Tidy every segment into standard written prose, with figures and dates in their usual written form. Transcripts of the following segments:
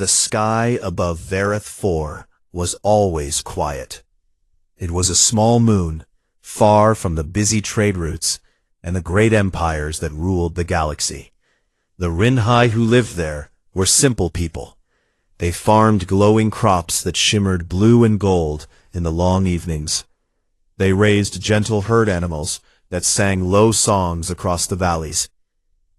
The sky above Vareth 4 was always quiet. It was a small moon, far from the busy trade routes and the great empires that ruled the galaxy. The Rinhai who lived there were simple people. They farmed glowing crops that shimmered blue and gold in the long evenings. They raised gentle herd animals that sang low songs across the valleys.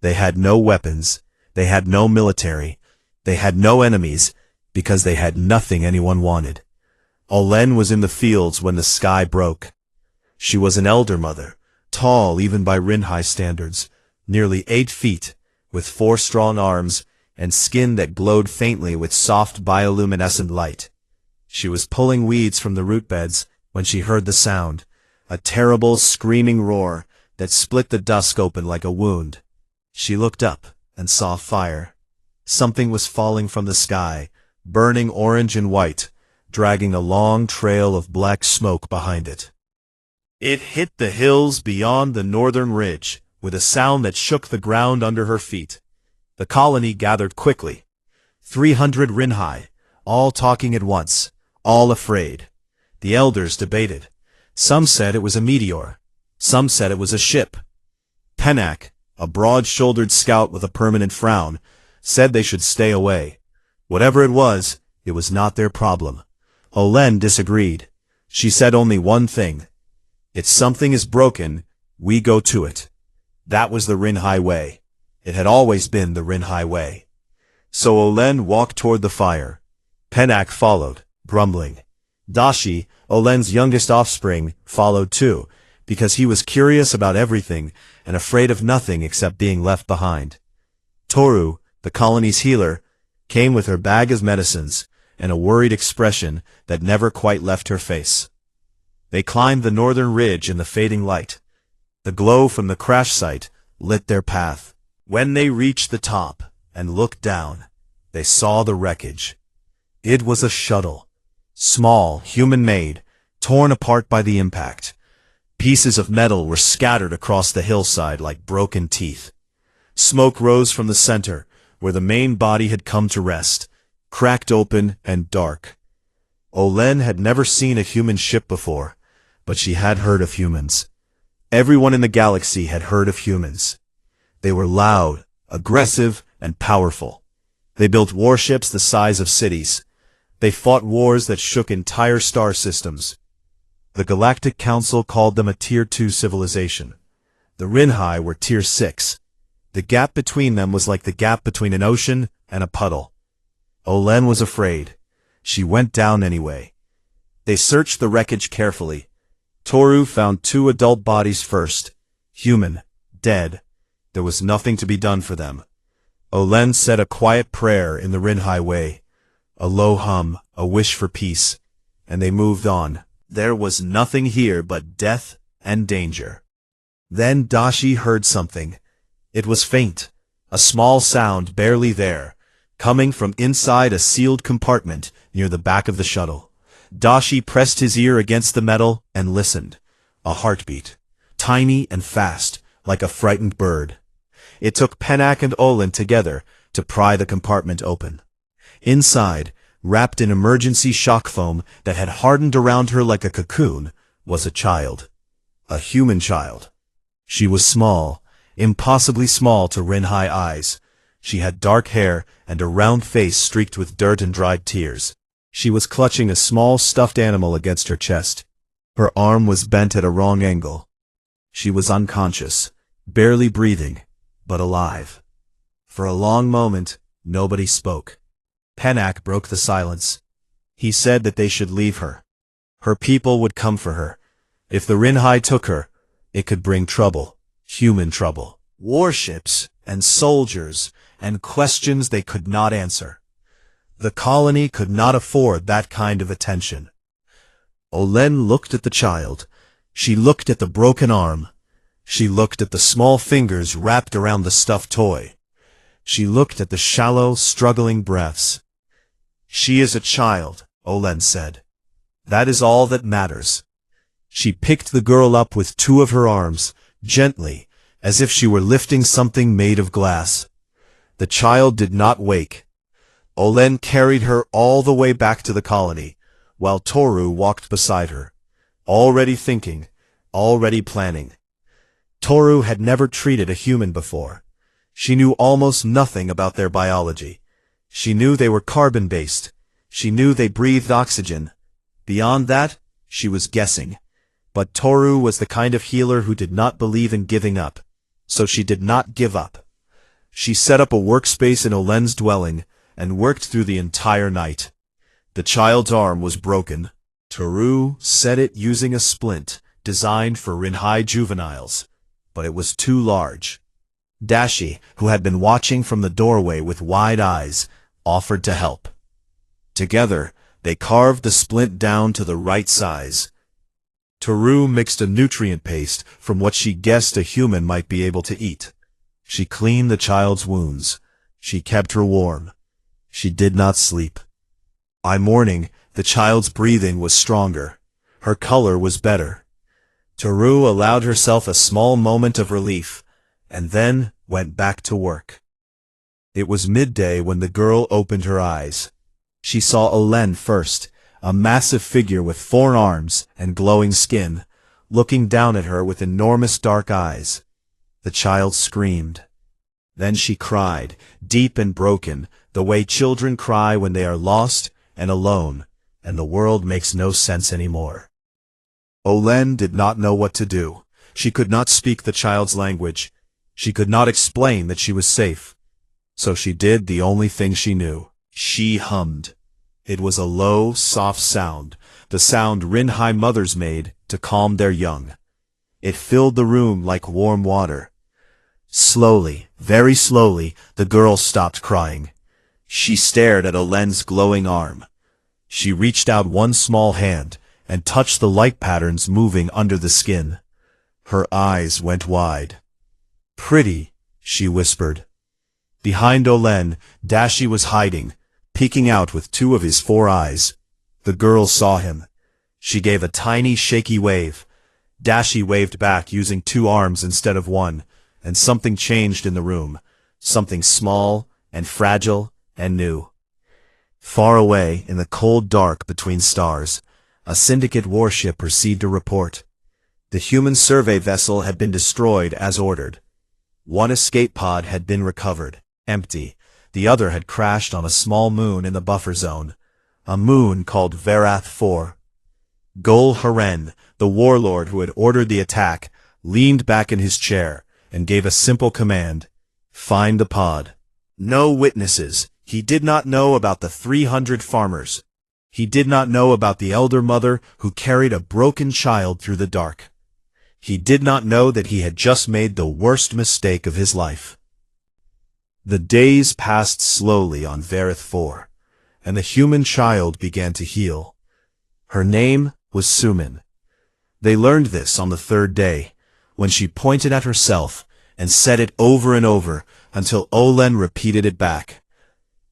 They had no weapons, they had no military, they had no enemies, because they had nothing anyone wanted. Olen was in the fields when the sky broke. She was an elder mother, tall even by Rinhai standards, nearly 8 feet, with 4 strong arms, and skin that glowed faintly with soft bioluminescent light. She was pulling weeds from the root beds when she heard the sound, a terrible screaming roar that split the dusk open like a wound. She looked up and saw fire. Something was falling from the sky, burning orange and white, dragging a long trail of black smoke behind it. It hit the hills beyond the northern ridge, with a sound that shook the ground under her feet. The colony gathered quickly. 300 Rinhai, all talking at once, all afraid. The elders debated. Some said it was a meteor. Some said it was a ship. Penak, a broad-shouldered scout with a permanent frown, said they should stay away. Whatever it was not their problem. Olen disagreed. She said only one thing. If something is broken, we go to it. That was the Rinhai way. It had always been the Rinhai way. So Olen walked toward the fire. Penak followed, grumbling. Dashi, Olen's youngest offspring, followed too, because he was curious about everything and afraid of nothing except being left behind. Toru, the colony's healer, came with her bag of medicines and a worried expression that never quite left her face. They climbed the northern ridge in the fading light. The glow from the crash site lit their path. When they reached the top and looked down, they saw the wreckage. It was a shuttle. Small, human-made, torn apart by the impact. Pieces of metal were scattered across the hillside like broken teeth. Smoke rose from the center, where the main body had come to rest, cracked open and dark. Olen had never seen a human ship before, but she had heard of humans. Everyone in the galaxy had heard of humans. They were loud, aggressive, and powerful. They built warships the size of cities. They fought wars that shook entire star systems. The Galactic Council called them a Tier 2 civilization. The Rinhai were Tier 6. The gap between them was like the gap between an ocean and a puddle. Olen was afraid. She went down anyway. They searched the wreckage carefully. Toru found 2 adult bodies first. Human, dead. There was nothing to be done for them. Olen said a quiet prayer in the Rinhai way. A low hum, a wish for peace. And they moved on. There was nothing here but death and danger. Then Dashi heard something. It was faint, a small sound barely there, coming from inside a sealed compartment near the back of the shuttle. Dashi pressed his ear against the metal and listened. A heartbeat, tiny and fast, like a frightened bird. It took Penak and Olen together to pry the compartment open. Inside, wrapped in emergency shock foam that had hardened around her like a cocoon, was a child. A human child. She was small, impossibly small to Rinhai eyes. She had dark hair and a round face streaked with dirt and dried tears. She was clutching a small stuffed animal against her chest. Her arm was bent at a wrong angle. She was unconscious, barely breathing, but alive. For a long moment, nobody spoke. Penak broke the silence. He said that they should leave her. Her people would come for her. If the Rinhai took her, it could bring trouble, human trouble, warships and soldiers, and questions they could not answer. The colony could not afford that kind of attention. Olen looked at the child. She looked at the broken arm. She looked at the small fingers wrapped around the stuffed toy. She looked at the shallow, struggling breaths. She is a child, Olen said. That is all that matters. She picked the girl up with 2 of her arms, gently, as if she were lifting something made of glass. The child did not wake. Olen carried her all the way back to the colony, while Toru walked beside her, already thinking, already planning. Toru had never treated a human before. She knew almost nothing about their biology. She knew they were carbon-based. She knew they breathed oxygen. Beyond that, she was guessing. But Toru was the kind of healer who did not believe in giving up, so she did not give up. She set up a workspace in Olen's dwelling and worked through the entire night. The child's arm was broken. Toru set it using a splint designed for Rinhai juveniles, but it was too large. Dashi, who had been watching from the doorway with wide eyes, offered to help. Together, they carved the splint down to the right size. Toru mixed a nutrient paste from what she guessed a human might be able to eat. She cleaned the child's wounds. She kept her warm. She did not sleep. By morning, the child's breathing was stronger. Her color was better. Toru allowed herself a small moment of relief, and then went back to work. It was midday when the girl opened her eyes. She saw Olen first, a massive figure with 4 arms and glowing skin, looking down at her with enormous dark eyes. The child screamed. Then she cried, deep and broken, the way children cry when they are lost and alone, and the world makes no sense anymore. Olen did not know what to do. She could not speak the child's language. She could not explain that she was safe. So she did the only thing she knew. She hummed. It was a low, soft sound, the sound Rinhai mothers made to calm their young. It filled the room like warm water. Slowly, very slowly, the girl stopped crying. She stared at Olen's glowing arm. She reached out one small hand and touched the light patterns moving under the skin. Her eyes went wide. "Pretty," she whispered. Behind Olen, Dashi was hiding, peeking out with 2 of his 4 eyes. The girl saw him. She gave a tiny, shaky wave. Dashi waved back using 2 arms instead of 1, and something changed in the room, something small and fragile and new. Far away, in the cold dark between stars, a Syndicate warship received a report. The human survey vessel had been destroyed as ordered. 1 escape pod had been recovered, empty. The other had crashed on a small moon in the buffer zone, a moon called Verath 4. Gol Haren, the warlord who had ordered the attack, leaned back in his chair and gave a simple command: find the pod. No witnesses. He did not know about the 300 farmers. He did not know about the elder mother who carried a broken child through the dark. He did not know that he had just made the worst mistake of his life. The days passed slowly on Verath 4, and the human child began to heal. Her name was Sumin. They learned this on the 3rd day, when she pointed at herself and said it over and over until Olen repeated it back.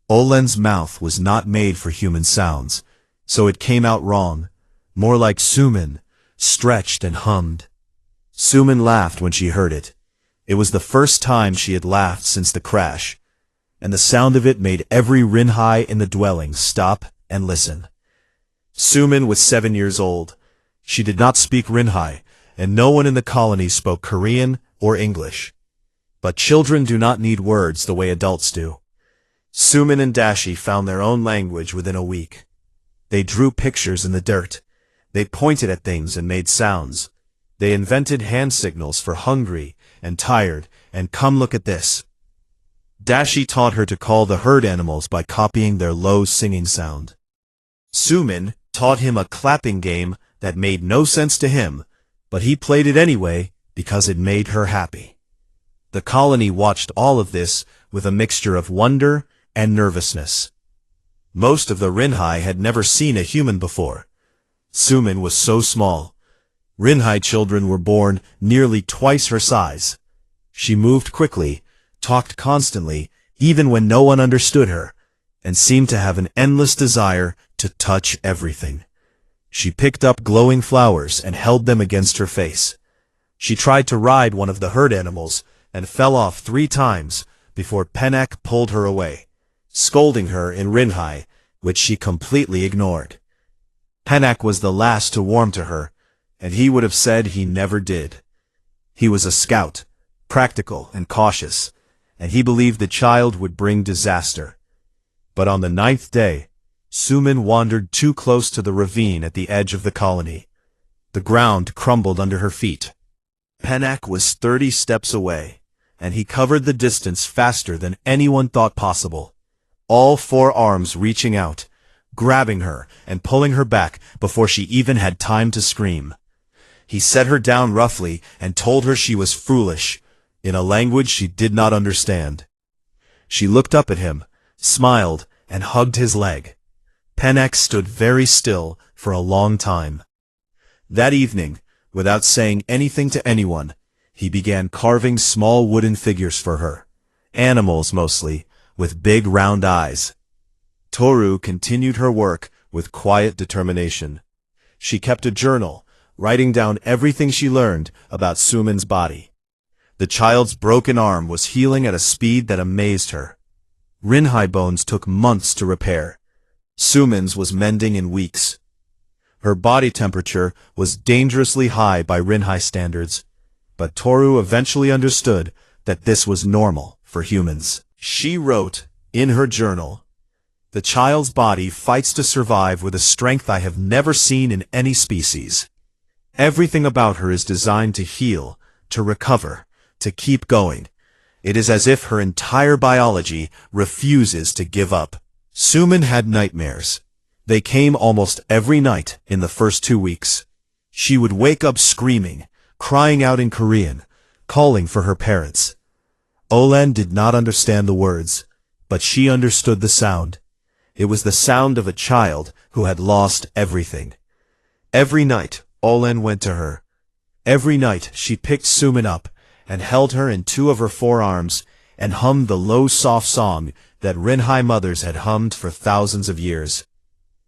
Olen's mouth was not made for human sounds, so it came out wrong, more like Sumin, stretched and hummed. Sumin laughed when she heard it. It was the first time she had laughed since the crash, and the sound of it made every Rinhai in the dwelling stop and listen. Sumin was 7 years old. She did not speak Rinhai, and no one in the colony spoke Korean or English. But children do not need words the way adults do. Sumin and Dashi found their own language within a week. They drew pictures in the dirt. They pointed at things and made sounds. They invented hand signals for hungry and tired and come look at this. Dashi taught her to call the herd animals by copying their low singing sound. Sumin taught him a clapping game that made no sense to him, but he played it anyway because it made her happy. The colony watched all of this with a mixture of wonder and nervousness. Most of the Rinhai had never seen a human before. Sumin was so small. Rinhai children were born nearly twice her size. She moved quickly, talked constantly, even when no one understood her, and seemed to have an endless desire to touch everything. She picked up glowing flowers and held them against her face. She tried to ride one of the herd animals and fell off 3 times before Pennek pulled her away. scolding her in Rinhai, which she completely ignored. Pennak was the last to warm to her, and he would have said he never did. He was a scout, practical and cautious, and he believed the child would bring disaster. But on the 9th day, Sumin wandered too close to the ravine at the edge of the colony. The ground crumbled under her feet. Pennak was 30 steps away, and he covered the distance faster than anyone thought possible, all 4 arms reaching out, grabbing her and pulling her back before she even had time to scream. He set her down roughly and told her she was foolish, in a language she did not understand. She looked up at him, smiled, and hugged his leg. Pennak stood very still for a long time. That evening, without saying anything to anyone, he began carving small wooden figures for her, animals mostly, with big round eyes. Toru continued her work with quiet determination. She kept a journal, writing down everything she learned about Sumin's body. The child's broken arm was healing at a speed that amazed her. Rinhai bones took months to repair. Sumin's was mending in weeks. Her body temperature was dangerously high by Rinhai standards, but Toru eventually understood that this was normal for humans. She wrote in her journal, "The child's body fights to survive with a strength I have never seen in any species. Everything about her is designed to heal, to recover, to keep going. It is as if her entire biology refuses to give up." Sumin had nightmares. They came almost every night in the first 2 weeks. She would wake up screaming, crying out in Korean, calling for her parents. Olen did not understand the words, but she understood the sound. It was the sound of a child who had lost everything. Every night, Olen went to her. Every night she picked Sumin up and held her in 2 of her 4 arms and hummed the low soft song that Rinhai mothers had hummed for thousands of years.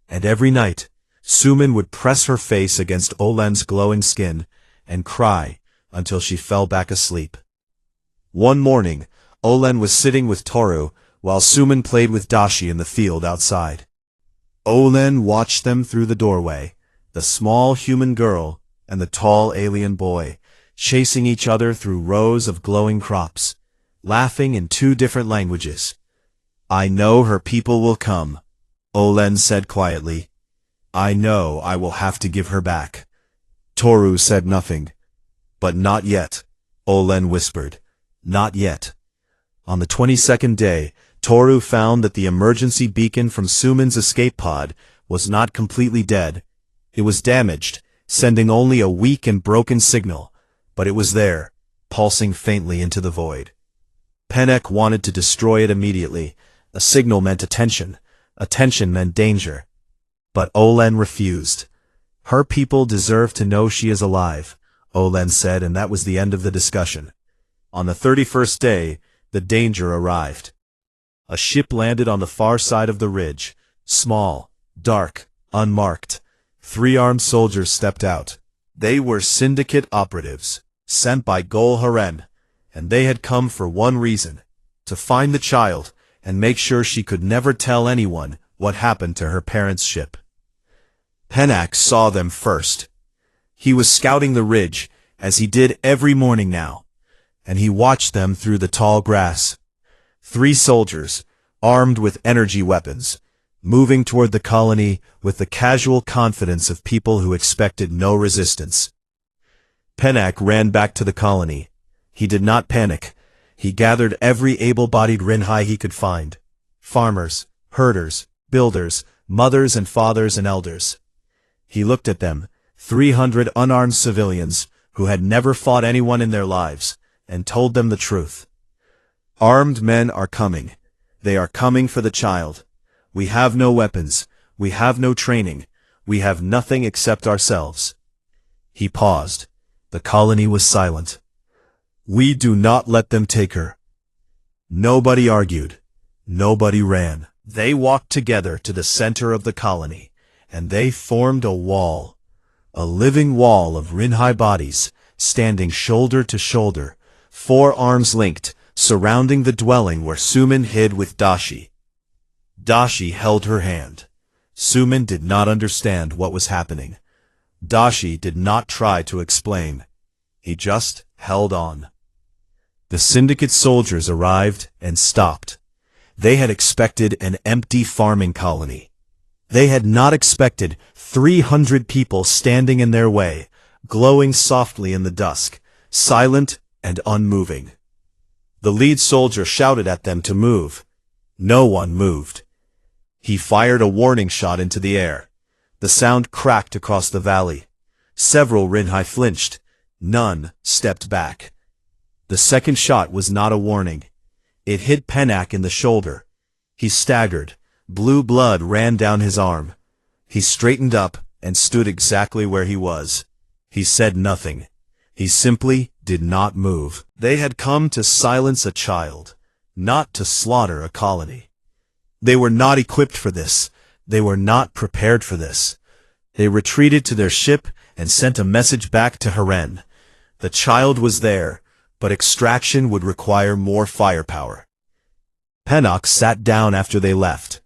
And every night, Sumin would press her face against Olen's glowing skin and cry until she fell back asleep. One morning, Olen was sitting with Toru while Sumin played with Dashi in the field outside. Olen watched them through the doorway, the small human girl and the tall alien boy, chasing each other through rows of glowing crops, laughing in 2 different languages. "I know her people will come," Olen said quietly. "I know I will have to give her back." Toru said nothing. "But not yet," Olen whispered. "Not yet." On the 22nd day, Toru found that the emergency beacon from Sumin's escape pod was not completely dead. It was damaged, sending only a weak and broken signal, but it was there, pulsing faintly into the void. Pennak wanted to destroy it immediately. A signal meant attention. Attention meant danger. But Olen refused. "Her people deserve to know she is alive," Olen said, and that was the end of the discussion. On the 31st day, the danger arrived. A ship landed on the far side of the ridge, small, dark, unmarked. 3 armed soldiers stepped out. They were syndicate operatives, sent by Gol Haren, and they had come for one reason, to find the child and make sure she could never tell anyone what happened to her parents' ship. Pennak saw them first. He was scouting the ridge, as he did every morning now, and he watched them through the tall grass. 3 soldiers, armed with energy weapons, moving toward the colony with the casual confidence of people who expected no resistance. Pennak ran back to the colony. He did not panic. He gathered every able-bodied Rinhai he could find. Farmers, herders, builders, mothers and fathers and elders. He looked at them, 300 unarmed civilians who had never fought anyone in their lives, and told them the truth. "Armed men are coming. They are coming for the child. We have no weapons. We have no training. We have nothing except ourselves." He paused. The colony was silent. "We do not let them take her." Nobody argued. Nobody ran. They walked together to the center of the colony, and they formed a wall. A living wall of Rinhai bodies, standing shoulder to shoulder, 4 arms linked, surrounding the dwelling where Sumin hid with Dashi. Dashi held her hand. Suman did not understand what was happening. Dashi did not try to explain. He just held on. The syndicate soldiers arrived and stopped. They had expected an empty farming colony. They had not expected 300 people standing in their way, glowing softly in the dusk, silent and unmoving. The lead soldier shouted at them to move. No one moved. He fired a warning shot into the air. The sound cracked across the valley. Several Rinhai flinched. None stepped back. The second shot was not a warning. It hit Pennak in the shoulder. He staggered. Blue blood ran down his arm. He straightened up and stood exactly where he was. He said nothing. He simply did not move. They had come to silence a child, not to slaughter a colony. They were not equipped for this. They were not prepared for this. They retreated to their ship and sent a message back to Haren. The child was there, but extraction would require more firepower. Pennak sat down after they left.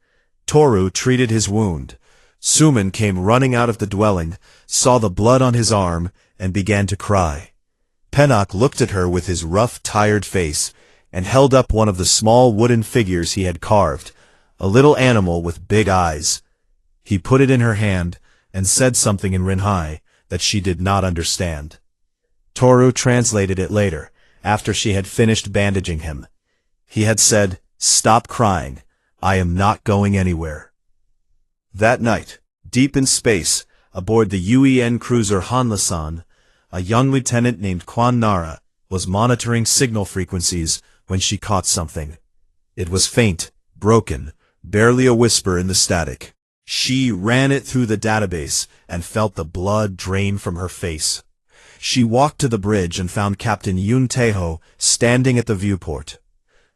Toru treated his wound. Suman came running out of the dwelling, saw the blood on his arm, and began to cry. Pennak looked at her with his rough, tired face, and held up one of the small wooden figures he had carved, a little animal with big eyes. He put it in her hand, and said something in Rinhai that she did not understand. Toru translated it later, after she had finished bandaging him. He had said, "Stop crying. I am not going anywhere." That night, deep in space, aboard the UEN cruiser Hanlasan, a young lieutenant named Kwan Nara was monitoring signal frequencies when she caught something. It was faint, broken, barely a whisper in the static. She ran it through the database and felt the blood drain from her face. She walked to the bridge and found Captain Yun Taeho standing at the viewport.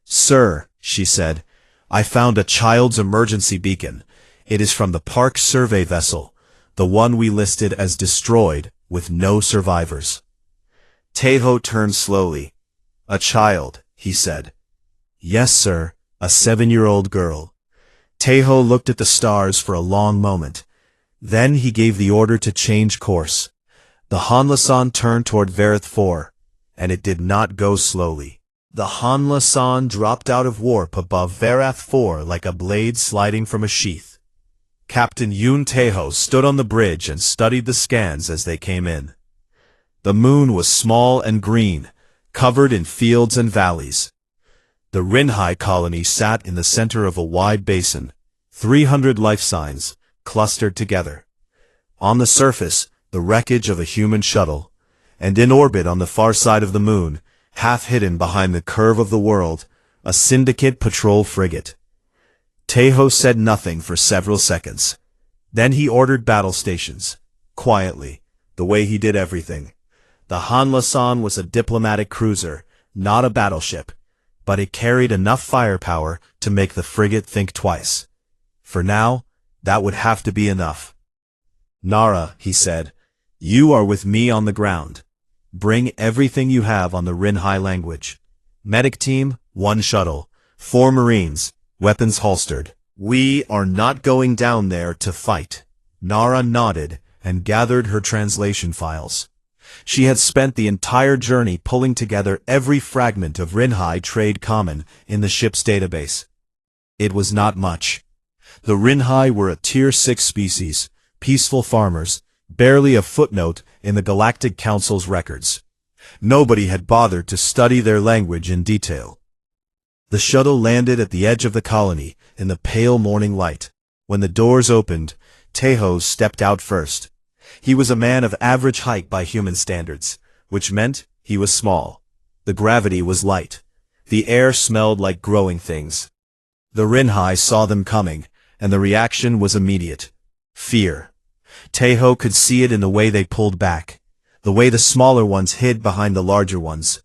"Sir," she said, "I found a child's emergency beacon. It is from the Park Survey vessel, the one we listed as destroyed with no survivors." Taeho turned slowly. "A child," he said. "Yes, sir, a 7-year-old girl." Taeho looked at the stars for a long moment. Then he gave the order to change course. The Hanlasan turned toward Vareth 4, and it did not go slowly. The Hanlasan dropped out of warp above Vareth 4 like a blade sliding from a sheath. Captain Yun Taeho stood on the bridge and studied the scans as they came in. The moon was small and green, covered in fields and valleys. The Rinhai colony sat in the center of a wide basin, 300 life signs, clustered together. On the surface, the wreckage of a human shuttle, and in orbit on the far side of the moon, half hidden behind the curve of the world, a syndicate patrol frigate. Taeho said nothing for several seconds. Then he ordered battle stations, quietly, the way he did everything. The Hanlasan was a diplomatic cruiser, not a battleship, but it carried enough firepower to make the frigate think twice. For now, that would have to be enough. "Nara," he said, "you are with me on the ground. Bring everything you have on the Rinhai language. Medic team, 1 shuttle, 4 Marines, weapons holstered. We are not going down there to fight." Nara nodded and gathered her translation files. She had spent the entire journey pulling together every fragment of Rinhai trade common in the ship's database. It was not much. The Rinhai were a Tier 6 species, peaceful farmers, barely a footnote in the Galactic Council's records. Nobody had bothered to study their language in detail. The shuttle landed at the edge of the colony in the pale morning light. When the doors opened, Taeho stepped out first. He was a man of average height by human standards, which meant he was small. The gravity was light. The air smelled like growing things. The Rinhai saw them coming, and the reaction was immediate. Fear. Taeho could see it in the way they pulled back, the way the smaller ones hid behind the larger ones.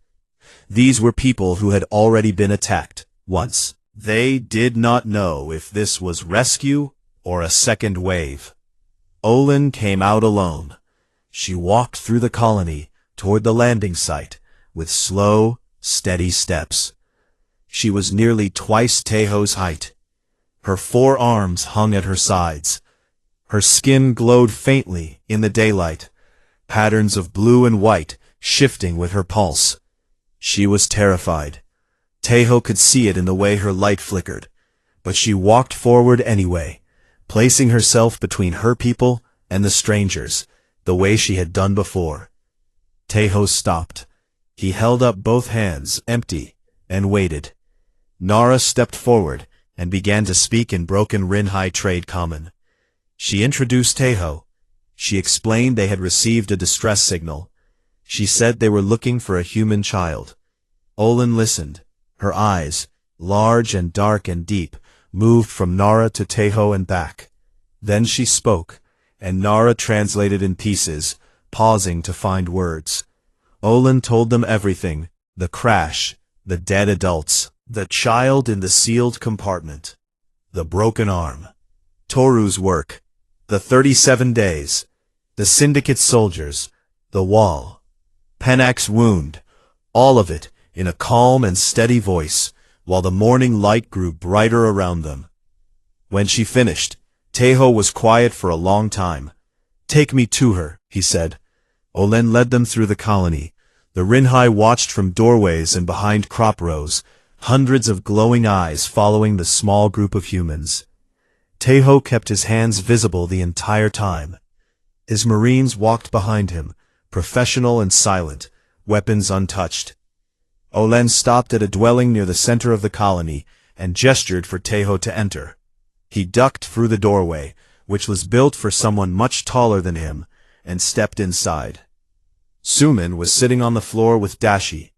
These were people who had already been attacked once. They did not know if this was rescue or a second wave. Olin came out alone. She walked through the colony toward the landing site with slow, steady steps. She was nearly twice Taeho's height. Her 4 arms hung at her sides. Her skin glowed faintly in the daylight, patterns of blue and white shifting with her pulse. She was terrified. Tejo could see it in the way her light flickered, but she walked forward anyway, placing herself between her people and the strangers, the way she had done before. Tejo stopped. He held up both hands, empty, and waited. Nara stepped forward and began to speak in broken Rinhai trade common. She introduced Tejo. She explained they had received a distress signal. She said they were looking for a human child. Olin listened. Her eyes, large and dark and deep, moved from Nara to Tejo and back. Then she spoke, and Nara translated in pieces, pausing to find words. Olin told them everything: the crash, the dead adults, the child in the sealed compartment, the broken arm, Toru's work, the 37 days, the Syndicate soldiers, the wall, Penak's wound, all of it in a calm and steady voice, while the morning light grew brighter around them. When she finished, Tejo was quiet for a long time. "Take me to her," he said. Olen led them through the colony. The Rinhai watched from doorways and behind crop rows, hundreds of glowing eyes following the small group of humans. Tejo kept his hands visible the entire time. His Marines walked behind him, professional and silent, weapons untouched. Olen stopped at a dwelling near the center of the colony and gestured for Tejo to enter. He ducked through the doorway, which was built for someone much taller than him, and stepped inside. Suman was sitting on the floor with Dashi.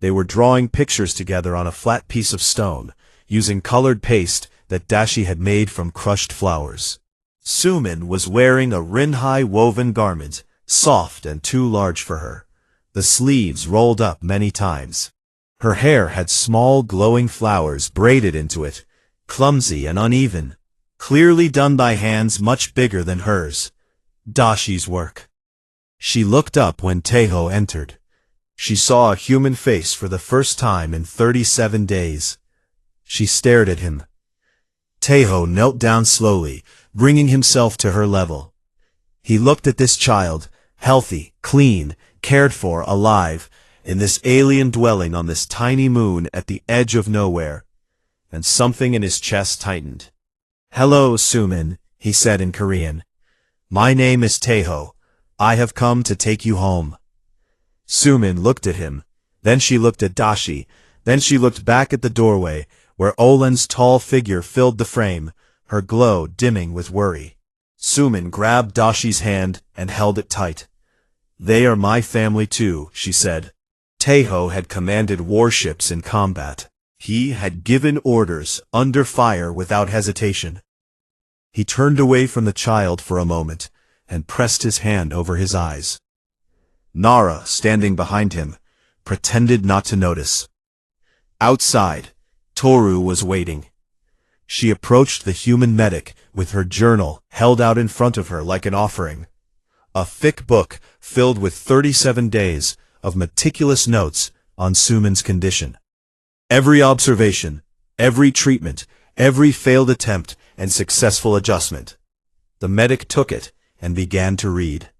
They were drawing pictures together on a flat piece of stone, using colored paste that Dashi had made from crushed flowers. Suman was wearing a Rinhai woven garment, soft and too large for her, the sleeves rolled up many times. Her hair had small glowing flowers braided into it, clumsy and uneven, clearly done by hands much bigger than hers. Dashi's work. She looked up when Tejo entered. She saw a human face for the first time in 37 days. She stared at him. Tejo knelt down slowly, bringing himself to her level. He looked at this child, healthy, clean, cared for, alive, in this alien dwelling on this tiny moon at the edge of nowhere, and something in his chest tightened. "Hello, Suman," he said in Korean. "My name is Tejo. I have come to take you home." Suman looked at him. Then she looked at Dashi. Then she looked back at the doorway, where Olen's tall figure filled the frame, her glow dimming with worry. Suman grabbed Dashi's hand and held it tight. "They are my family too," she said. Tejo had commanded warships in combat. He had given orders under fire without hesitation. He turned away from the child for a moment and pressed his hand over his eyes. Nara, standing behind him, pretended not to notice. Outside, Toru was waiting. She approached the human medic with her journal held out in front of her like an offering. A thick book filled with 37 days of meticulous notes on Suman's condition. Every observation, every treatment, every failed attempt and successful adjustment. The medic took it and began to read.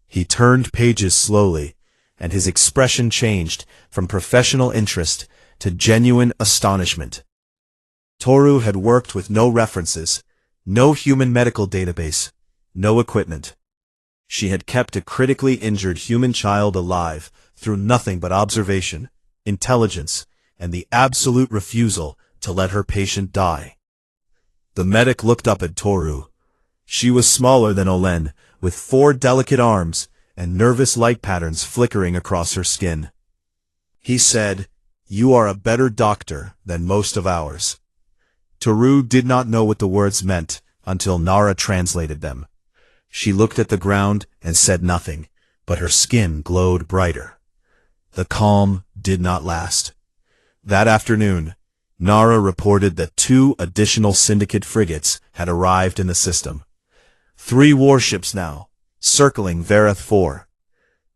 He turned pages slowly, and his expression changed from professional interest to genuine astonishment. Toru had worked with no references, no human medical database, no equipment. She had kept a critically injured human child alive through nothing but observation, intelligence, and the absolute refusal to let her patient die. The medic looked up at Toru. She was smaller than Olen, with 4 delicate arms and nervous light patterns flickering across her skin. He said, "You are a better doctor than most of ours." Toru did not know what the words meant until Nara translated them. She looked at the ground and said nothing, but her skin glowed brighter. The calm did not last. That afternoon, Nara reported that 2 additional Syndicate frigates had arrived in the system. 3 warships now, circling Vareth 4.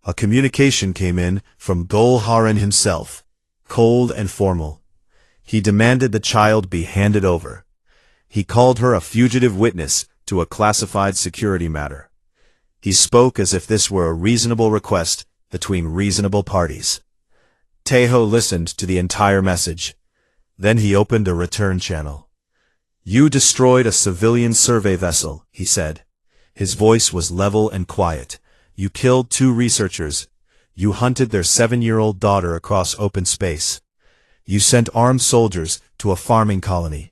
A communication came in from Gol Haran himself, cold and formal. He demanded the child be handed over. He called her a fugitive witness to a classified security matter. He spoke as if this were a reasonable request between reasonable parties. Taeho listened to the entire message. Then he opened a return channel. "You destroyed a civilian survey vessel," he said. His voice was level and quiet. "You killed 2 researchers. You hunted their 7-year-old daughter across open space. You sent armed soldiers to a farming colony.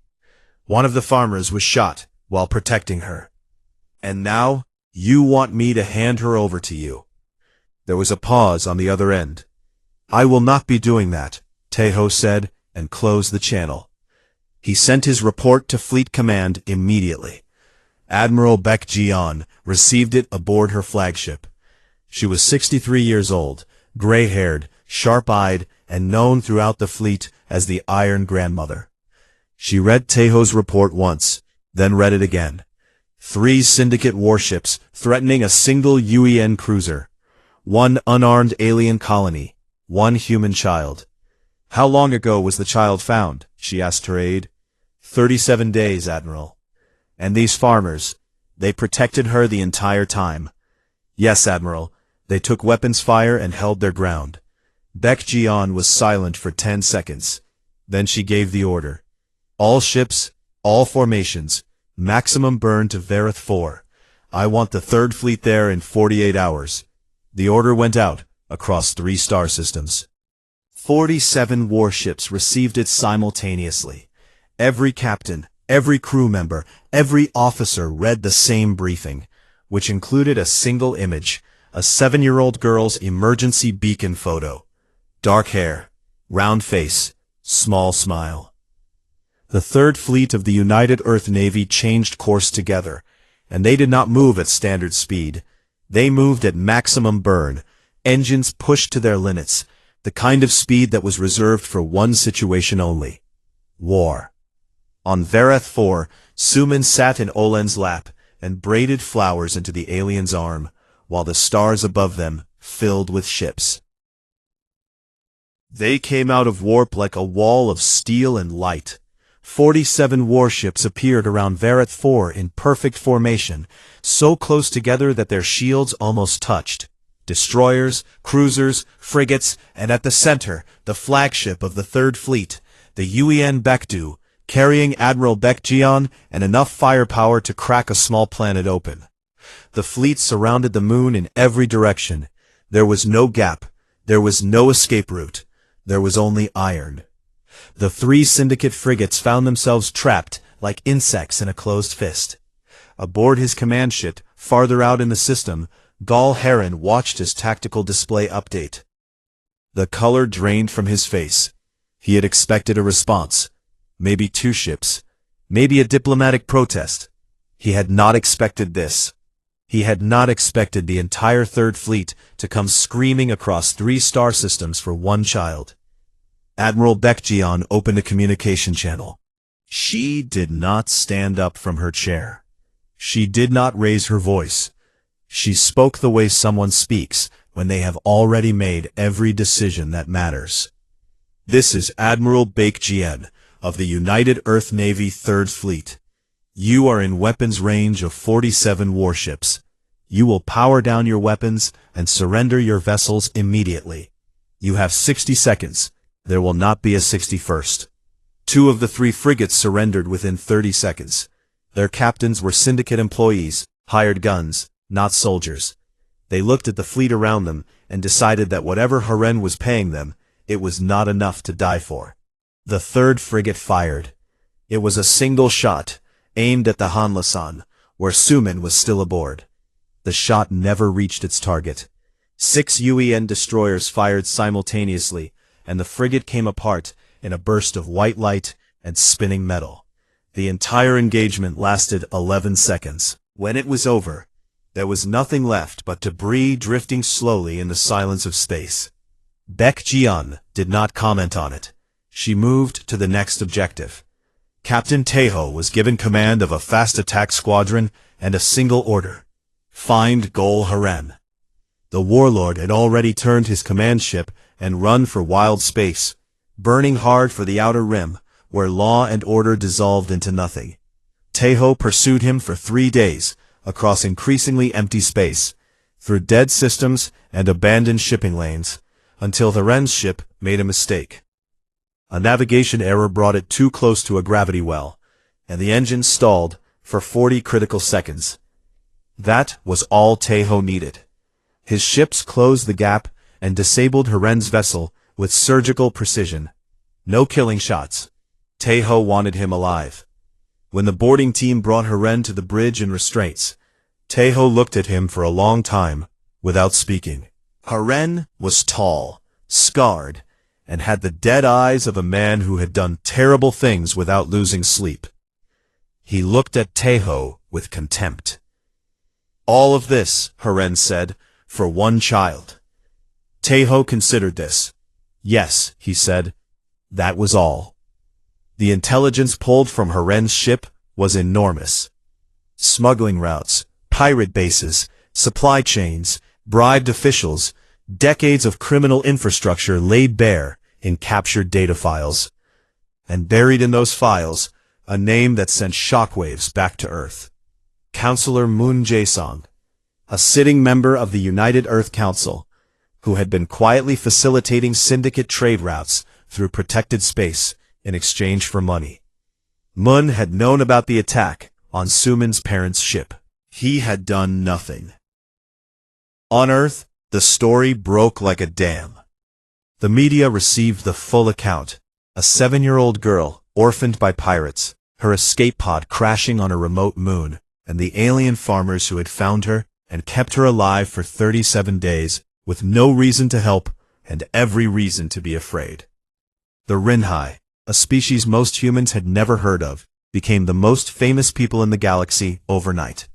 One of the farmers was shot while protecting her. And now, you want me to hand her over to you." There was a pause on the other end. "I will not be doing that," Taeho said, and closed the channel. He sent his report to Fleet Command immediately. Admiral Baek Ji-yeon received it aboard her flagship. She was 63 years old, gray-haired, sharp-eyed, and known throughout the fleet as the Iron Grandmother. She read Taeho's report once, then read it again. 3 syndicate warships threatening a single UEN cruiser. 1 unarmed alien colony. 1 human child. "How long ago was the child found?" she asked her aide. 37 days, Admiral. "And these farmers, they protected her the entire time?" "Yes, Admiral. They took weapons fire and held their ground." Baek Ji-yeon was silent for 10 seconds. Then she gave the order. "All ships, all formations, maximum burn to Verith 4. I want the 3rd Fleet there in 48 hours. The order went out across 3 star systems. 47 warships received it simultaneously. Every captain, every crew member, every officer read the same briefing, which included a single image, a 7-year-old girl's emergency beacon photo. Dark hair, round face, small smile. The 3rd Fleet of the United Earth Navy changed course together, and they did not move at standard speed. They moved at maximum burn, engines pushed to their limits, the kind of speed that was reserved for one situation only: war. On Verith 4, Sumin sat in Olen's lap and braided flowers into the alien's arm, while the stars above them filled with ships. They came out of warp like a wall of steel and light. 47 warships appeared around Verith 4 in perfect formation, so close together that their shields almost touched. Destroyers, cruisers, frigates, and at the center, the flagship of the 3rd Fleet, the UEN Baekdu, carrying Admiral Baek Ji-yeon and enough firepower to crack a small planet open. The fleet surrounded the moon in every direction. There was no gap. There was no escape route. There was only iron. The 3 syndicate frigates found themselves trapped like insects in a closed fist. Aboard his command ship, farther out in the system, Gul Heron watched his tactical display update. The color drained from his face. He had expected a response. Maybe 2 ships. Maybe a diplomatic protest. He had not expected this. He had not expected the entire 3rd Fleet to come screaming across 3 star systems for 1 child. Admiral Baek Ji-yeon opened a communication channel. She did not stand up from her chair. She did not raise her voice. She spoke the way someone speaks when they have already made every decision that matters. "This is Admiral Baek Ji-yeon of the United Earth Navy 3rd Fleet. You are in weapons range of 47 warships. You will power down your weapons and surrender your vessels immediately. You have 60 seconds. There will not be a 61st. 2 of the 3 frigates surrendered within 30 seconds. Their captains were syndicate employees, hired guns, not soldiers. They looked at the fleet around them and decided that whatever Haren was paying them, it was not enough to die for. The 3rd frigate fired. It was a single shot, aimed at the Hanlasan, where Sumin was still aboard. The shot never reached its target. 6 UEN destroyers fired simultaneously, and the frigate came apart in a burst of white light and spinning metal. The entire engagement lasted 11 seconds. When it was over, there was nothing left but debris drifting slowly in the silence of space. Baek Ji-yeon did not comment on it. She moved to the next objective. Captain Taeho was given command of a fast attack squadron and a single order: find Gul Haren. The warlord had already turned his command ship and run for wild space, burning hard for the outer rim, where law and order dissolved into nothing. Taeho pursued him for 3 days, across increasingly empty space, through dead systems and abandoned shipping lanes, until Heren's ship made a mistake. A navigation error brought it too close to a gravity well, and the engine stalled for 40 critical seconds. That was all Taeho needed. His ships closed the gap and disabled Heren's vessel with surgical precision. No killing shots. Taeho wanted him alive. When the boarding team brought Heren to the bridge in restraints, Taeho looked at him for a long time, without speaking. Heren was tall, scarred, and had the dead eyes of a man who had done terrible things without losing sleep. He looked at Taeho with contempt. "All of this," Heren said, "for one child." Taeho considered this. "Yes," he said, "that was all." The intelligence pulled from Heren's ship was enormous. Smuggling routes, pirate bases, supply chains, bribed officials, decades of criminal infrastructure laid bare in captured data files. And buried in those files, a name that sent shockwaves back to Earth. Counselor Moon Jae-sung, a sitting member of the United Earth Council, who had been quietly facilitating syndicate trade routes through protected space in exchange for money. Moon had known about the attack on Sumin's parents' ship. He had done nothing. On Earth, the story broke like a dam. The media received the full account. A 7-year-old girl, orphaned by pirates, her escape pod crashing on a remote moon, and the alien farmers who had found her and kept her alive for 37 days, with no reason to help and every reason to be afraid. The Rinhai, a species most humans had never heard of, became the most famous people in the galaxy overnight.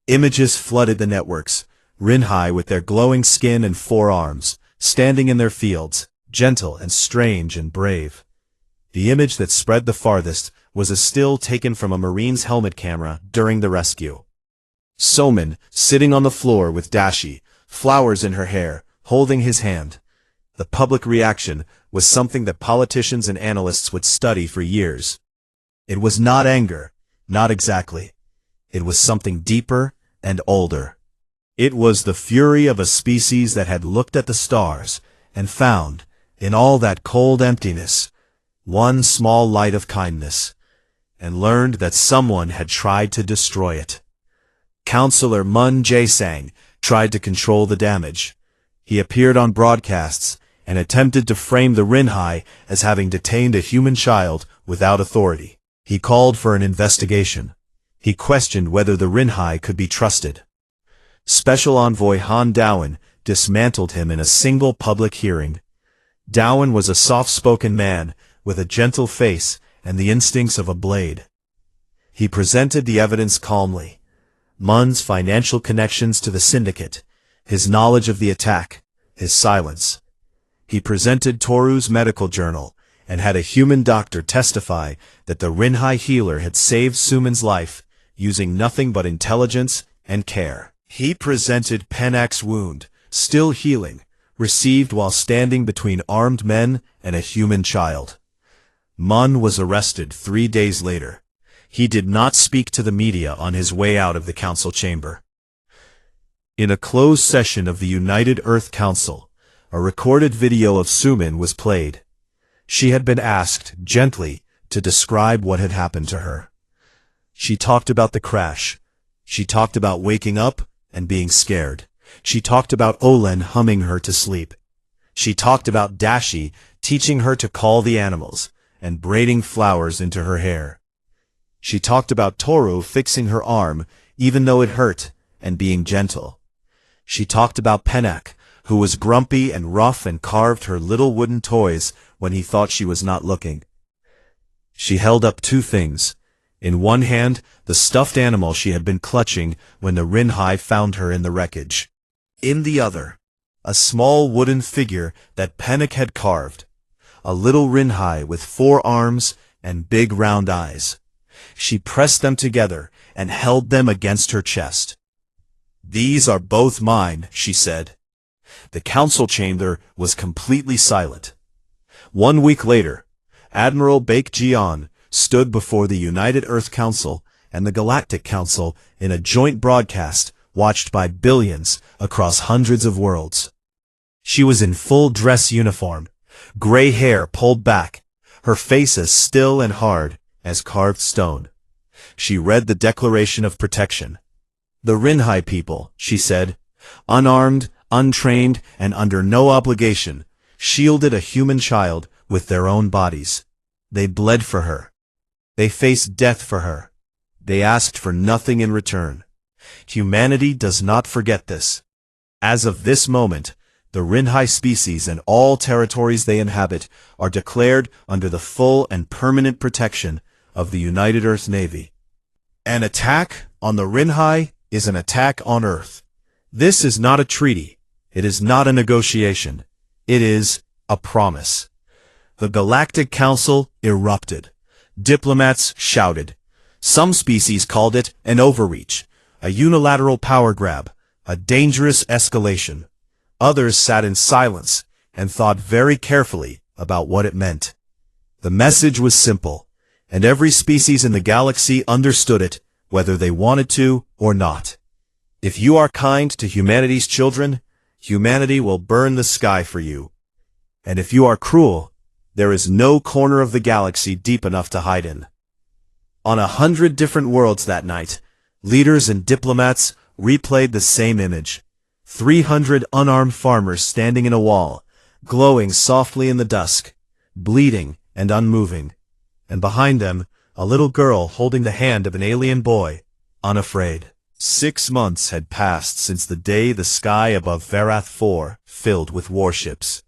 Images flooded the networks, Rinhai with their glowing skin and 4 arms, standing in their fields, gentle and strange and brave. The image that spread the farthest was a still taken from a Marine's helmet camera during the rescue. Somin, sitting on the floor with Dashi, flowers in her hair, holding his hand. The public reaction was something that politicians and analysts would study for years. It was not anger, not exactly. It was something deeper and older. It was the fury of a species that had looked at the stars and found, in all that cold emptiness, one small light of kindness, and learned that someone had tried to destroy it. Counselor Moon Jae-sang tried to control the damage. He appeared on broadcasts and attempted to frame the Rinhai as having detained a human child without authority. He called for an investigation. He questioned whether the Rinhai could be trusted. Special Envoy Han Dawen dismantled him in a single public hearing. Dawen was a soft-spoken man with a gentle face and the instincts of a blade. He presented the evidence calmly. Mun's financial connections to the syndicate, his knowledge of the attack, his silence. He presented Toru's medical journal and had a human doctor testify that the Rinhai healer had saved Sumin's life using nothing but intelligence and care. He presented Penak's wound, still healing, received while standing between armed men and a human child. Mun was arrested 3 days later. He did not speak to the media on his way out of the council chamber. In a closed session of the United Earth Council, a recorded video of Sumin was played. She had been asked, gently, to describe what had happened to her. She talked about the crash. She talked about waking up and being scared. She talked about Olen humming her to sleep. She talked about Dashi teaching her to call the animals and braiding flowers into her hair. She talked about Toru fixing her arm even though it hurt and being gentle. She talked about Penak, who was grumpy and rough and carved her little wooden toys when he thought she was not looking. She held up 2 things. In one hand, the stuffed animal she had been clutching when the Rinhai found her in the wreckage. In the other, a small wooden figure that Penak had carved. A little Rinhai with 4 arms and big round eyes. She pressed them together and held them against her chest. "These are both mine," she said. The council chamber was completely silent. 1 week later, Admiral Baek Ji-on stood before the United Earth Council and the Galactic Council in a joint broadcast watched by billions across hundreds of worlds. She was in full dress uniform, gray hair pulled back, her face as still and hard as carved stone. She read the Declaration of Protection. "The Rinhai people," she said, "unarmed, untrained, and under no obligation, shielded a human child with their own bodies. They bled for her. They faced death for her. They asked for nothing in return. Humanity does not forget this. As of this moment, the Rinhai species and all territories they inhabit are declared under the full and permanent protection of the United Earth Navy. An attack on the Rinhai is an attack on Earth. This is not a treaty. It is not a negotiation. It is a promise." The Galactic Council erupted. Diplomats shouted. Some species called it an overreach, a unilateral power grab, a dangerous escalation. Others sat in silence and thought very carefully about what it meant. The message was simple, and every species in the galaxy understood it, whether they wanted to or not. If you are kind to humanity's children, humanity will burn the sky for you. And if you are cruel, there is no corner of the galaxy deep enough to hide in. On 100 different worlds that night, leaders and diplomats replayed the same image. 300 unarmed farmers standing in a wall, glowing softly in the dusk, bleeding and unmoving. And behind them, a little girl holding the hand of an alien boy, unafraid. 6 months had passed since the day the sky above Verath 4 filled with warships,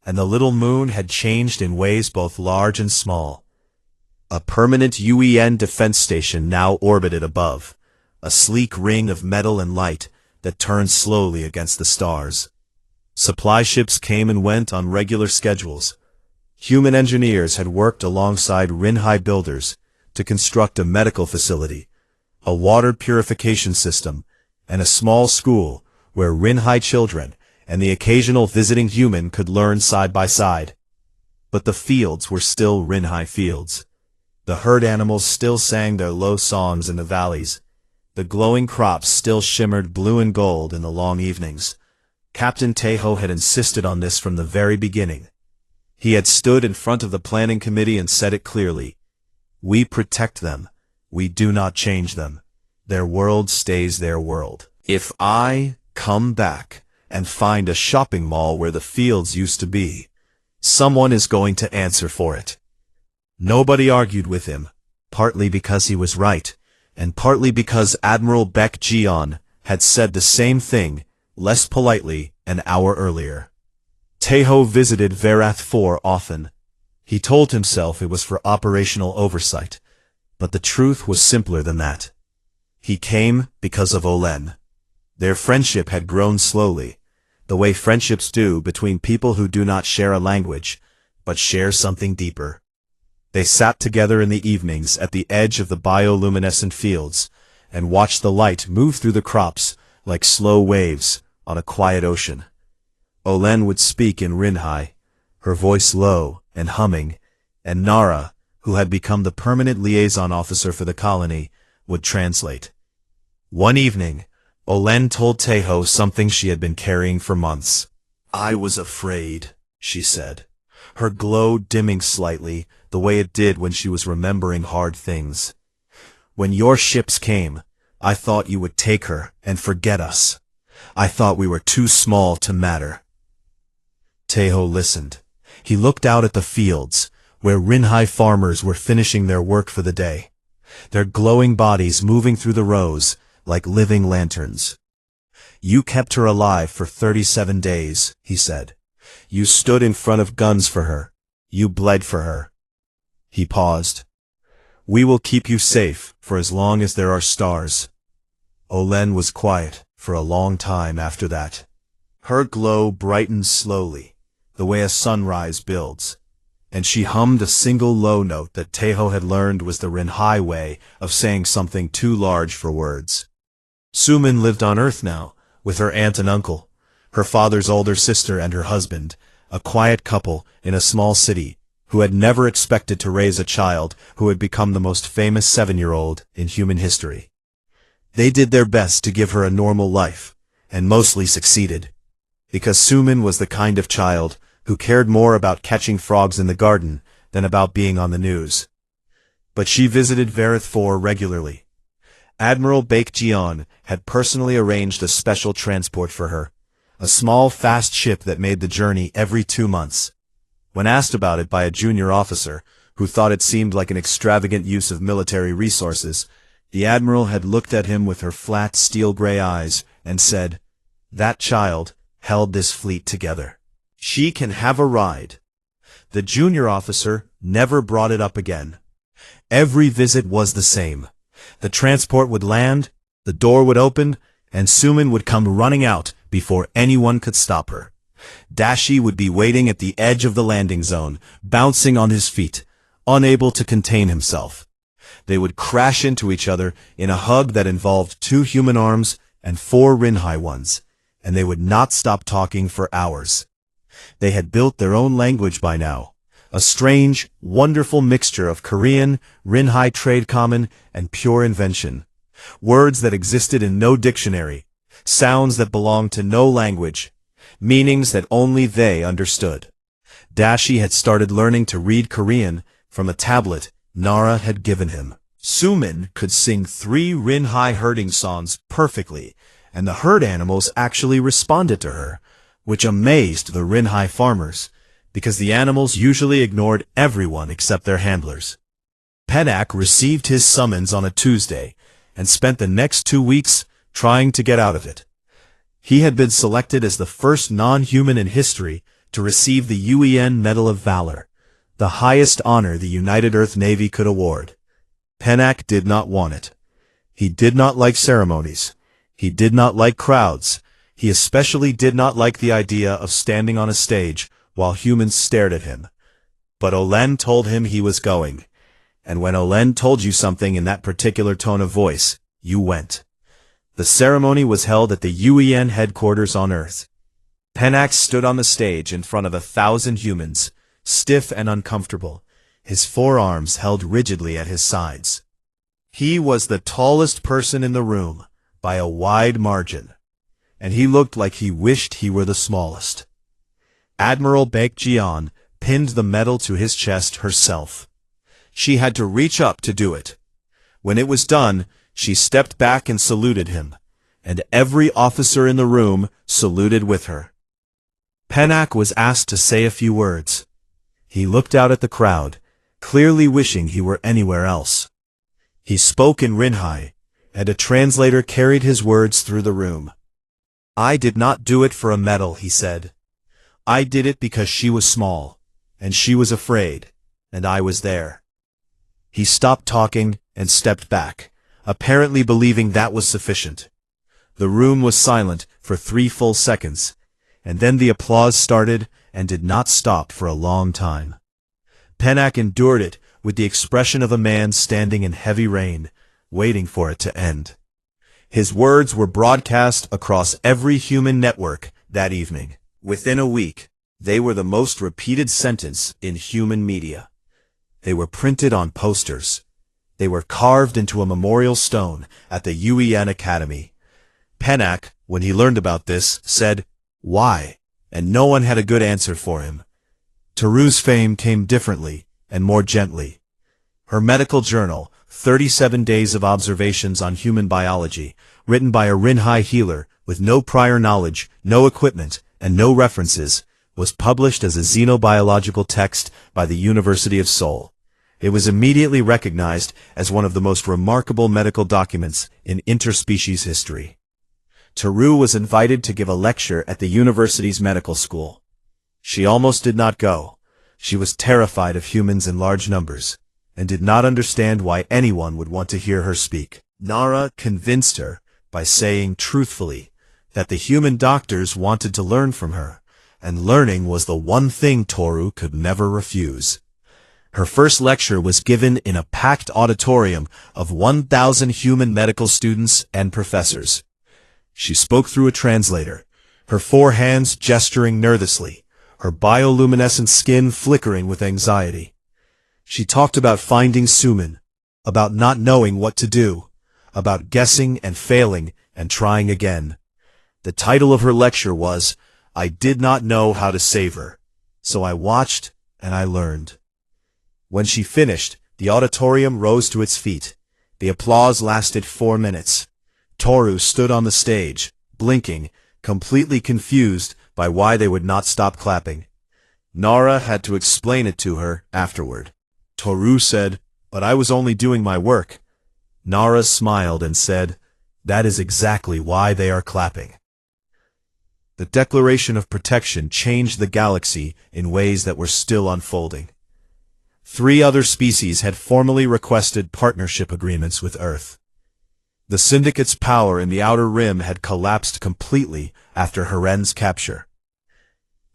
and the little moon had changed in ways both large and small. A permanent UEN defense station now orbited above, a sleek ring of metal and light that turned slowly against the stars. Supply ships came and went on regular schedules. Human engineers had worked alongside Rinhai builders to construct a medical facility, a water purification system, and a small school where Rinhai children and the occasional visiting human could learn side by side. But the fields were still Rinhai fields. The herd animals still sang their low songs in the valleys. The glowing crops still shimmered blue and gold in the long evenings. Captain Tejo had insisted on this from the very beginning. He had stood in front of the planning committee and said it clearly. "We protect them. We do not change them. Their world stays their world. If I come back and find a shopping mall where the fields used to be, someone is going to answer for it." Nobody argued with him, partly because he was right, and partly because Admiral Beck Jian had said the same thing, less politely, an hour earlier. Tejo visited Verath 4 often. He told himself it was for operational oversight, but the truth was simpler than that. He came because of Olen. Their friendship had grown slowly, the way friendships do between people who do not share a language, but share something deeper. They sat together in the evenings at the edge of the bioluminescent fields and watched the light move through the crops like slow waves on a quiet ocean. Olen would speak in Rinhai, her voice low and humming, and Nara, who had become the permanent liaison officer for the colony, would translate. One evening, Olen told Tejo something she had been carrying for months. "I was afraid," she said, her glow dimming slightly, the way it did when she was remembering hard things. "When your ships came, I thought you would take her and forget us. I thought we were too small to matter." Tejo listened. He looked out at the fields, where Rinhai farmers were finishing their work for the day, their glowing bodies moving through the rows like living lanterns. "You kept her alive for 37 days, he said. "You stood in front of guns for her. You bled for her." He paused. "We will keep you safe for as long as there are stars." Olen was quiet for a long time after that. Her glow brightened slowly, the way a sunrise builds, and she hummed a single low note that Tejo had learned was the Rinhai way of saying something too large for words. Sumin lived on Earth now, with her aunt and uncle, her father's older sister and her husband, a quiet couple in a small city, who had never expected to raise a child who had become the most famous 7-year-old in human history. They did their best to give her a normal life, and mostly succeeded, because Suman was the kind of child who cared more about catching frogs in the garden than about being on the news. But she visited Vareth 4 regularly. Admiral Baek-jeon had personally arranged a special transport for her, a small fast ship that made the journey every 2 months. When asked about it by a junior officer, who thought it seemed like an extravagant use of military resources, the admiral had looked at him with her flat steel-gray eyes and said, "That child held this fleet together. She can have a ride." The junior officer never brought it up again. Every visit was the same. The transport would land, the door would open, and Suman would come running out before anyone could stop her. Dashi would be waiting at the edge of the landing zone, bouncing on his feet, unable to contain himself. They would crash into each other in a hug that involved 2 human arms and 4 Rinhai ones, and they would not stop talking for hours. They had built their own language by now, a strange, wonderful mixture of Korean, Rinhai trade common, and pure invention. Words that existed in no dictionary, sounds that belonged to no language, meanings that only they understood. Dashi had started learning to read Korean from a tablet Nara had given him. Suman could sing 3 Rinhai herding songs perfectly, and the herd animals actually responded to her, which amazed the Rinhai farmers, because the animals usually ignored everyone except their handlers. Penak received his summons on a Tuesday, and spent the next 2 weeks trying to get out of it. He had been selected as the first non-human in history to receive the UEN Medal of Valor, the highest honor the United Earth Navy could award. Penak did not want it. He did not like ceremonies. He did not like crowds. He especially did not like the idea of standing on a stage while humans stared at him. But Olen told him he was going. And when Olen told you something in that particular tone of voice, you went. The ceremony was held at the UEN headquarters on Earth. Penak stood on the stage in front of 1,000 humans, stiff and uncomfortable, his forearms held rigidly at his sides. He was the tallest person in the room, by a wide margin, and he looked like he wished he were the smallest. Admiral Baek-jeon pinned the medal to his chest herself. She had to reach up to do it. When it was done, she stepped back and saluted him, and every officer in the room saluted with her. Penak was asked to say a few words. He looked out at the crowd, clearly wishing he were anywhere else. He spoke in Rinhai, and a translator carried his words through the room. "I did not do it for a medal," he said. "I did it because she was small, and she was afraid, and I was there." He stopped talking and stepped back, apparently believing that was sufficient. The room was silent for 3 full seconds, and then the applause started and did not stop for a long time. Penak endured it with the expression of a man standing in heavy rain, waiting for it to end. His words were broadcast across every human network that evening. Within a week, they were the most repeated sentence in human media. They were printed on posters. They were carved into a memorial stone at the UEN Academy. Penak, when he learned about this, said, "Why?" And no one had a good answer for him. Teru's fame came differently and more gently. Her medical journal, 37 Days of Observations on Human Biology, written by a Rinhai healer with no prior knowledge, no equipment, and no references, was published as a xenobiological text by the University of Seoul. It was immediately recognized as one of the most remarkable medical documents in interspecies history. Teru was invited to give a lecture at the university's medical school. She almost did not go. She was terrified of humans in large numbers, and did not understand why anyone would want to hear her speak. Nara convinced her by saying truthfully that the human doctors wanted to learn from her, and learning was the one thing Toru could never refuse. Her first lecture was given in a packed auditorium of 1,000 human medical students and professors. She spoke through a translator, her 4 hands gesturing nervously, her bioluminescent skin flickering with anxiety. She talked about finding Suman, about not knowing what to do, about guessing and failing and trying again. The title of her lecture was, "I did not know how to save her, so I watched and I learned." When she finished, the auditorium rose to its feet. The applause lasted 4 minutes. Toru stood on the stage, blinking, completely confused by why they would not stop clapping. Nara had to explain it to her afterward. Toru said, "But I was only doing my work." Nara smiled and said, "That is exactly why they are clapping." The Declaration of Protection changed the galaxy in ways that were still unfolding. 3 other species had formally requested partnership agreements with Earth. The Syndicate's power in the Outer Rim had collapsed completely after Haren's capture.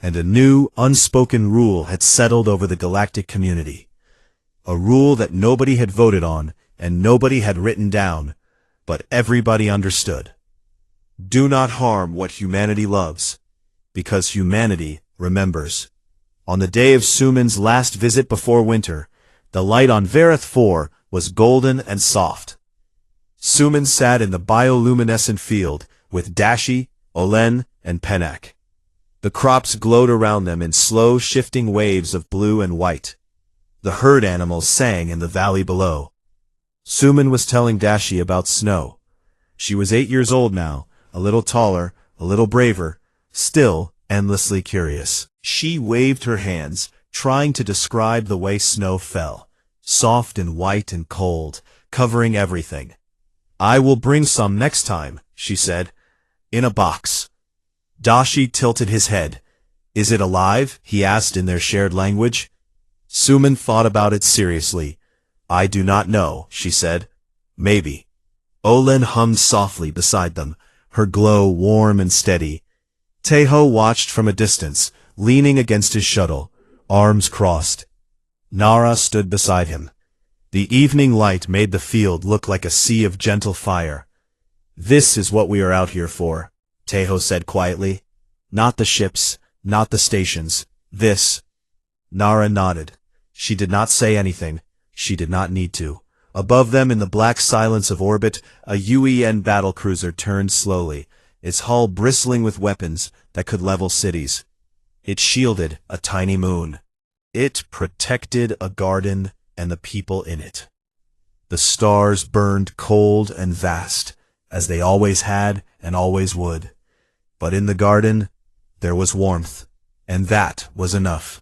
And a new, unspoken rule had settled over the galactic community. A rule that nobody had voted on and nobody had written down, but everybody understood. Do not harm what humanity loves, because humanity remembers. On the day of Suman's last visit before winter, the light on Vareth 4 was golden and soft. Suman sat in the bioluminescent field with Dashi, Olen, and Penak. The crops glowed around them in slow, shifting waves of blue and white. The herd animals sang in the valley below. Suman was telling Dashi about Snow. She was 8 years old now, a little taller, a little braver, still endlessly curious. She waved her hands, trying to describe the way snow fell, soft and white and cold, covering everything. "I will bring some next time," she said, "in a box." Dashi tilted his head. "Is it alive?" he asked in their shared language. Suman thought about it seriously. "I do not know," she said. "Maybe." Olen hummed softly beside them, her glow warm and steady. Teho watched from a distance, leaning against his shuttle, arms crossed. Nara stood beside him. The evening light made the field look like a sea of gentle fire. "This is what we are out here for," Teho said quietly. "Not the ships, not the stations. This." Nara nodded. She did not say anything. She did not need to. Above them in the black silence of orbit, a UEN battlecruiser turned slowly, its hull bristling with weapons that could level cities. It shielded a tiny moon. It protected a garden and the people in it. The stars burned cold and vast, as they always had and always would. But in the garden, there was warmth, and that was enough.